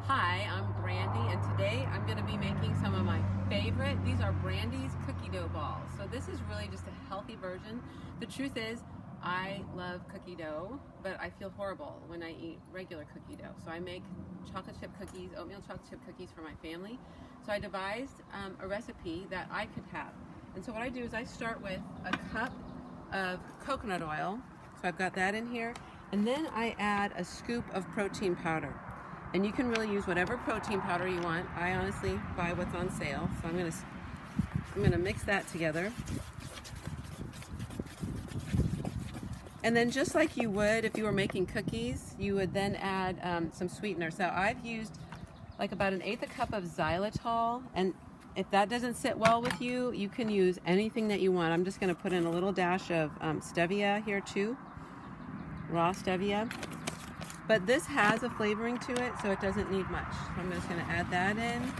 Hi, I'm Brandy, and today I'm going to be making some of my favorite. These are Brandy's cookie dough balls. So this is really just a healthy version. The truth is, I love cookie dough, but I feel horrible when I eat regular cookie dough. So I make chocolate chip cookies, oatmeal chocolate chip cookies for my family. So I devised a recipe that I could have. And so what I do is I start with a cup of coconut oil. So I've got that in here. And then I add a scoop of protein powder. And you can really use whatever protein powder you want. I honestly buy what's on sale. So I'm gonna mix that together. And then just like you would if you were making cookies, you would then add some sweetener. So I've used like about 1/8 cup of xylitol. And if that doesn't sit well with you, you can use anything that you want. I'm just gonna put in a little dash of stevia here too, raw stevia. But this has a flavoring to it, so it doesn't need much. So I'm just going to add that in.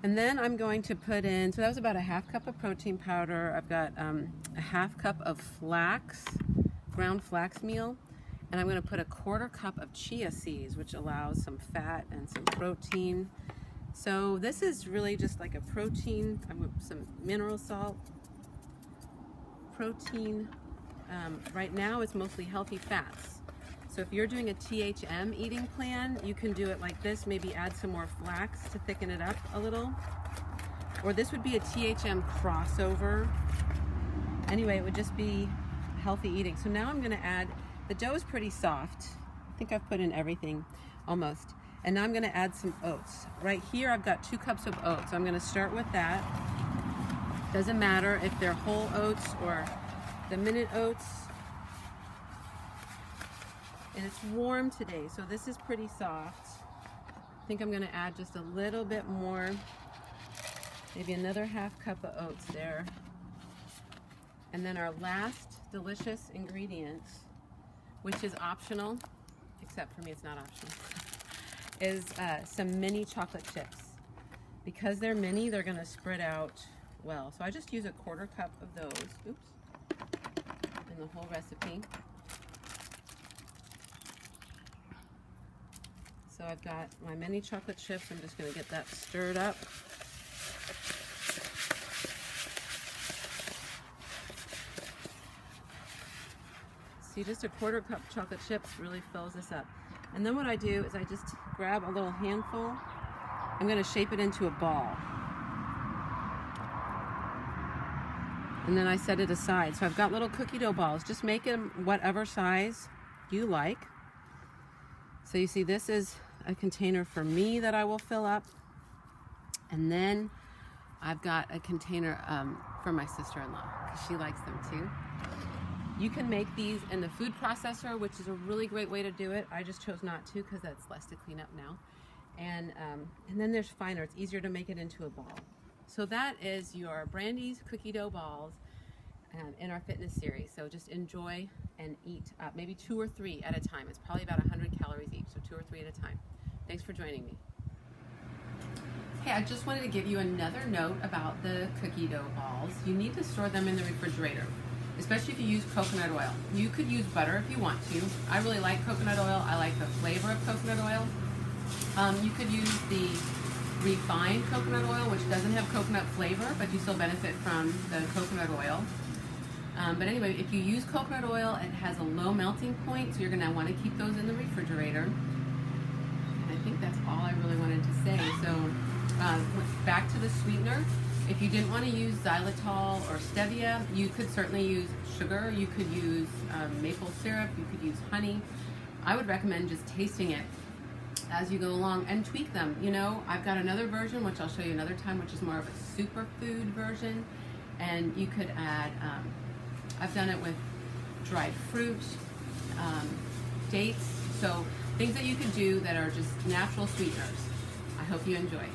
And then I'm going to put in, so that was about 1/2 cup of protein powder. I've got a 1/2 cup of flax, ground flax meal. And I'm going to put 1/4 cup of chia seeds, which allows some fat and some protein. So this is really just like a protein, some mineral salt, protein. Right now it's mostly healthy fats. So if you're doing a THM eating plan, you can do it like this, maybe add some more flax to thicken it up a little. Or this would be a THM crossover. Anyway, it would just be healthy eating. So now I'm gonna add, the dough is pretty soft. I think I've put in everything, almost. And now I'm gonna add some oats. Right here I've got 2 cups of oats. So I'm gonna start with that. Doesn't matter if they're whole oats or the minute oats. And it's warm today, so this is pretty soft. I think I'm gonna add just a little bit more, maybe another 1/2 cup of oats there. And then our last delicious ingredient, which is optional, except for me it's not optional, is some mini chocolate chips. Because they're mini, they're gonna spread out well. So I just use 1/4 cup of those. Oops. The whole recipe. So I've got my mini chocolate chips. I'm just going to get that stirred up. See, just 1/4 cup chocolate chips really fills this up. And then what I do is I just grab a little handful. I'm going to shape it into a ball. And then I set it aside. So I've got little cookie dough balls. Just make them whatever size you like. So you see, this is a container for me that I will fill up. And then I've got a container for my sister-in-law, because she likes them too. You can make these in the food processor, which is a really great way to do it. I just chose not to because that's less to clean up now. And then there's finer. It's easier to make it into a ball. So that is your Brandy's cookie dough balls in our fitness series. So just enjoy and eat maybe 2 or 3 at a time. It's probably about 100 calories each, so 2 or 3 at a time. Thanks for joining me. Hey, I just wanted to give you another note about the cookie dough balls. You need to store them in the refrigerator, especially if you use coconut oil. You could use butter if you want to. I really like coconut oil. I like the flavor of coconut oil. You could use the refined coconut oil, which doesn't have coconut flavor, but you still benefit from the coconut oil. But anyway, if you use coconut oil, it has a low melting point, so you're going to want to keep those in the refrigerator. And I think that's all I really wanted to say. So back to the sweetener. If you didn't want to use xylitol or stevia, you could certainly use sugar. You could use maple syrup. You could use honey. I would recommend just tasting it as you go along and tweak them. You know, I've got another version, which I'll show you another time, which is more of a superfood version. And you could add, I've done it with dried fruit, dates, so things that you can do that are just natural sweeteners. I hope you enjoy.